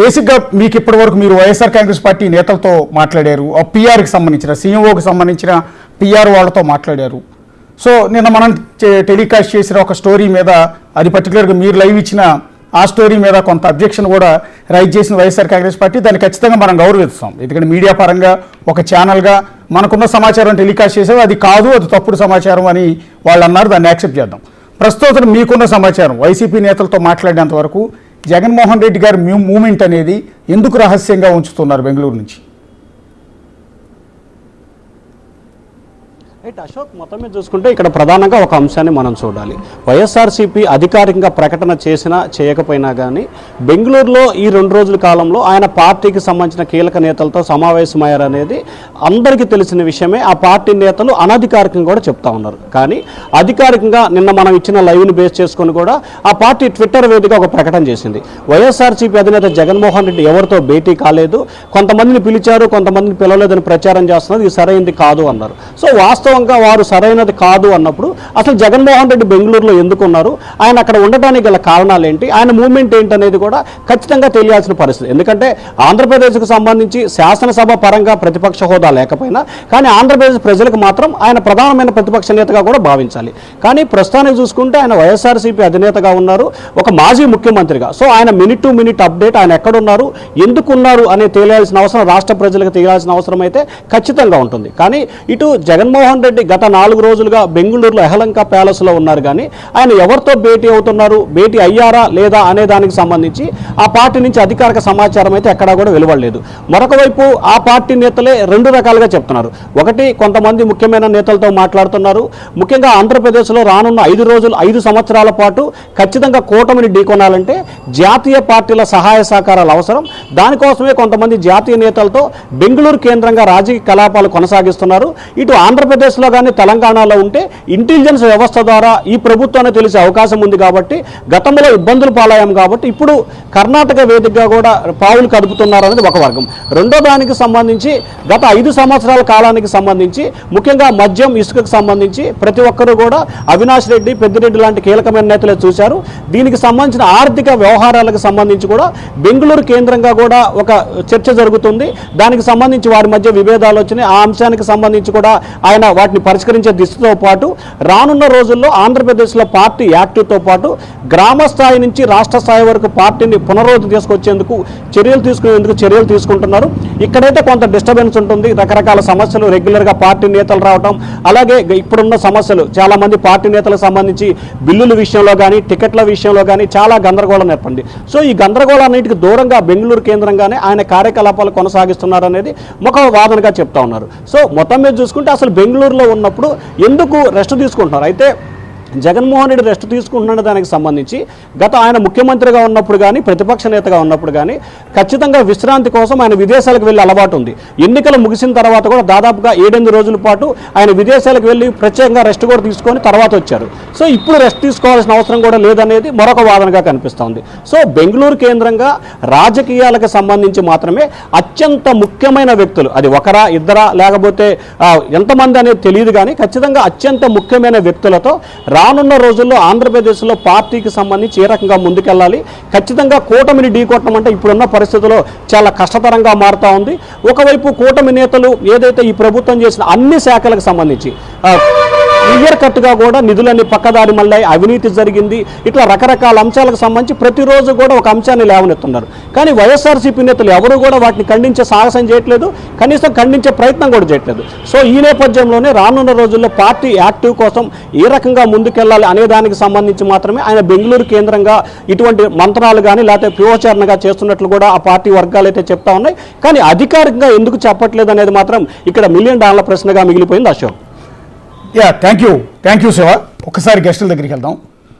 బేసిక్గా మీకు ఇప్పటివరకు మీరు వైఎస్ఆర్ కాంగ్రెస్ పార్టీ నేతలతో మాట్లాడారు, ఆ పీఆర్కి సంబంధించిన సీఎంఓకి సంబంధించిన పీఆర్ వాళ్ళతో మాట్లాడారు. సో నిన్న మనం టెలికాస్ట్ చేసిన ఒక స్టోరీ మీద, అది పర్టికులర్గా మీరు లైవ్ ఇచ్చిన ఆ స్టోరీ మీద కొంత అబ్జెక్షన్ కూడా రైజ్ చేసిన వైఎస్ఆర్ కాంగ్రెస్ పార్టీ, దాన్ని ఖచ్చితంగా మనం గౌరవిస్తాం. ఎందుకంటే మీడియా పరంగా ఒక ఛానల్గా మనకున్న సమాచారం టెలికాస్ట్ చేసేది అది కాదు, అది తప్పుడు సమాచారం అని వాళ్ళు అన్నారు. దాన్ని యాక్సెప్ట్ చేద్దాం. ప్రస్తుతం మీకున్న సమాచారం వైసీపీ నేతలతో మాట్లాడేంత వరకు జగన్మోహన్ రెడ్డి గారి మూమెంట్ అనేది ఎందుకు రహస్యంగా ఉంచుతున్నారు బెంగళూరు నుంచి? రైట్ అశోక్, మొత్తం మీద చూసుకుంటే ఇక్కడ ప్రధానంగా ఒక అంశాన్ని మనం చూడాలి. వైఎస్ఆర్సీపీ అధికారికంగా ప్రకటన చేసినా చేయకపోయినా కానీ బెంగళూరులో ఈ 2 రోజుల కాలంలో ఆయన పార్టీకి సంబంధించిన కీలక నేతలతో సమావేశమయ్యారు అనేది అందరికీ తెలిసిన విషయమే. ఆ పార్టీ నేతలు అనధికారికంగా కూడా చెప్తా ఉన్నారు. కానీ అధికారికంగా నిన్న మనం ఇచ్చిన లైవ్ని బేస్ చేసుకొని కూడా ఆ పార్టీ ట్విట్టర్ వేదిక ఒక ప్రకటన చేసింది. వైఎస్ఆర్సీపీ అధినేత జగన్మోహన్ రెడ్డి ఎవరితో భేటీ కాలేదు, కొంతమందిని పిలిచారు, కొంతమందిని పిలవలేదని ప్రచారం చేస్తున్నారు, ఇది సరైనది కాదు అన్నారు. సో వాస్తవంగా వారు సరైనది కాదు అన్నప్పుడు అసలు జగన్మోహన్ రెడ్డి బెంగళూరులో ఎందుకున్నారు, ఆయన అక్కడ ఉండటానికి గల కారణాలు ఏంటి, ఆయన మూవ్మెంట్ ఏంటి అనేది కూడా ఖచ్చితంగా తెలియాల్సిన పరిస్థితి. ఎందుకంటే ఆంధ్రప్రదేశ్కు సంబంధించి శాసనసభ పరంగా ప్రతిపక్ష హోదా లేకపోయినా కానీ ఆంధ్రప్రదేశ్ ప్రజలకు మాత్రం ఆయన ప్రధానమైన ప్రతిపక్ష నేతగా కూడా భావించాలి. కానీ ప్రస్తుతానికి చూసుకుంటే ఆయన వైఎస్ఆర్సీపీ అధినేతగా ఉన్నారు, ఒక మాజీ ముఖ్యమంత్రిగా. సో ఆయన మినిట్ టు మినిట్ అప్డేట్, ఆయన ఎక్కడున్నారు, ఎందుకున్నారు అనే తెలియాల్సిన అవసరం రాష్ట్ర ప్రజలకు తెలియాల్సిన అవసరం అయితే ఖచ్చితంగా ఉంటుంది. కానీ ఇటు జగన్మోహన్ రెడ్డి గత 4 రోజులుగా బెంగళూరులో యెహలంక ప్యాలెస్లో ఉన్నారు. కానీ ఆయన ఎవరితో భేటీ అవుతున్నారు, భేటీ అయ్యారా లేదా అనే దానికి సంబంధించి ఆ పార్టీ నుంచి అధికారిక సమాచారం అయితే ఎక్కడా కూడా వెలువడలేదు. మరొక వైపు ఆ పార్టీ నేతలే 2 రకాలుగా చెప్తున్నారు. ఒకటి, కొంతమంది ముఖ్యమైన నేతలతో మాట్లాడుతున్నారు. ముఖ్యంగా ఆంధ్రప్రదేశ్లో రానున్న 5 సంవత్సరాల పాటు ఖచ్చితంగా కూటమిని ఢీకొనాలంటే జాతీయ పార్టీల సహాయ సహకారాలు అవసరం. దానికోసమే కొంతమంది జాతీయ నేతలతో బెంగళూరు కేంద్రంగా రాజకీయ కలాపాలు కొనసాగిస్తున్నారు. ఇటు ఆంధ్రప్రదేశ్లో కానీ తెలంగాణలో ఉంటే ఇంటెలిజెన్స్ వ్యవస్థ ద్వారా ఈ ప్రభుత్వాన్ని తెలిసే అవకాశం ఉంది. కాబట్టి గతంలో ఇబ్బందులు పాలయ్యాం కాబట్టి ఇప్పుడు కర్ణాటక వేదికగా కూడా పావులు కదుపుతున్నారు అనేది ఒక వర్గం. రెండో దానికి సంబంధించి గత 5 సంవత్సరాల కాలానికి సంబంధించి ముఖ్యంగా మద్యం, ఇసుకకు సంబంధించి ప్రతి ఒక్కరూ కూడా అవినాష్ రెడ్డి, పెద్దిరెడ్డి లాంటి కీలకమైన నేతలే చూశారు. దీనికి సంబంధించిన ఆర్థిక వ్యవహారాలకు సంబంధించి కూడా బెంగళూరు కేంద్రంగా కూడా ఒక చర్చ జరుగుతుంది. దానికి సంబంధించి వారి మధ్య విభేదాలు వచ్చినాయి. ఆ అంశానికి సంబంధించి కూడా ఆయన వాటిని పరిష్కరించే దిశతో పాటు రానున్న రోజుల్లో ఆంధ్రప్రదేశ్లో పార్టీ యాక్టివ్తో పాటు గ్రామ స్థాయి నుంచి రాష్ట్ర స్థాయి వరకు పార్టీని పునరుద్ధరణ తీసుకొచ్చేందుకు చర్యలు తీసుకుంటున్నారు. ఇక్కడైతే కొంత డిస్టర్బెన్స్ ఉంటుంది, రకరకాల సమస్యలు, రెగ్యులర్గా పార్టీ నేతలు రావడం, అలాగే ఇప్పుడున్న సమస్యలు చాలా మంది పార్టీ నేతలకు సంబంధించి బిల్లుల విషయంలో కానీ టికెట్ల విషయంలో కానీ చాలా గందరగోళం ఏర్పడింది. సో ఈ గందరగోళాన్నిటికి దూరంగా బెంగళూరు కేంద్రంగానే ఆయన కార్యకలాపాలు కొనసాగిస్తున్నారు అనేది ఒక వాదనగా చెప్తా ఉన్నారు. సో మొత్తం మీద చూసుకుంటే అసలు బెంగళూరులో ఉన్నప్పుడు ఎందుకు రెస్ట్ తీసుకుంటున్నారు? అయితే జగన్మోహన్ రెడ్డి రెస్ట్ తీసుకుంటున్న దానికి సంబంధించి గత ఆయన ముఖ్యమంత్రిగా ఉన్నప్పుడు కానీ ప్రతిపక్ష నేతగా ఉన్నప్పుడు కానీ ఖచ్చితంగా విశ్రాంతి కోసం ఆయన విదేశాలకు వెళ్ళే అలవాటు ఉంది. ఎన్నికలు ముగిసిన తర్వాత కూడా దాదాపుగా 7-8 రోజుల పాటు ఆయన విదేశాలకు వెళ్ళి ప్రత్యేకంగా రెస్ట్ కూడా తీసుకొని తర్వాత వచ్చారు. సో ఇప్పుడు రెస్ట్ తీసుకోవాల్సిన అవసరం కూడా లేదనేది మరొక వాదనగా కనిపిస్తోంది. సో బెంగళూరు కేంద్రంగా రాజకీయాలకు సంబంధించి మాత్రమే అత్యంత ముఖ్యమైన వ్యక్తులు, అది ఒకరా ఇద్దరా లేకపోతే ఎంతమంది అనేది తెలియదు, కానీ ఖచ్చితంగా అత్యంత ముఖ్యమైన వ్యక్తులతో రానున్న రోజుల్లో ఆంధ్రప్రదేశ్లో పార్టీకి సంబంధించి ఏ రకంగా ముందుకెళ్ళాలి, ఖచ్చితంగా కూటమిని ఢీకొట్టడం అంటే ఇప్పుడున్న పరిస్థితుల్లో చాలా కష్టతరంగా మారుతూ ఉంది. ఒకవైపు కూటమి నేతలు ఏదైతే ఈ ప్రభుత్వం చేసిన అన్ని శాఖలకు సంబంధించి క్లియర్ కట్గా కూడా నిధులన్నీ పక్కదారి మళ్ళీ అవినీతి జరిగింది, ఇట్లా రకరకాల అంశాలకు సంబంధించి ప్రతిరోజు కూడా ఒక అంశాన్ని లేవనెత్తున్నారు. కానీ వైఎస్ఆర్సీపీ నేతలు ఎవరు కూడా వాటిని ఖండించే సాహసం చేయట్లేదు, కనీసం ఖండించే ప్రయత్నం కూడా చేయట్లేదు. సో ఈ నేపథ్యంలోనే రానున్న రోజుల్లో పార్టీ యాక్టివ్ కోసం ఏ రకంగా ముందుకెళ్ళాలి అనే దానికి సంబంధించి మాత్రమే ఆయన బెంగళూరు కేంద్రంగా ఇటువంటి మంత్రాలు కానీ లేకపోతే ప్రియోచరణగా చేస్తున్నట్లు కూడా ఆ పార్టీ వర్గాలు అయితే చెప్తా ఉన్నాయి. కానీ అధికారికంగా ఎందుకు చెప్పట్లేదు అనేది మాత్రం ఇక్కడ $1 మిలియన్ ప్రశ్నగా మిగిలిపోయింది. అశోక్. Thank you Shiva. ఒకసారి గెస్టుల దగ్గరికి వెళ్దాం.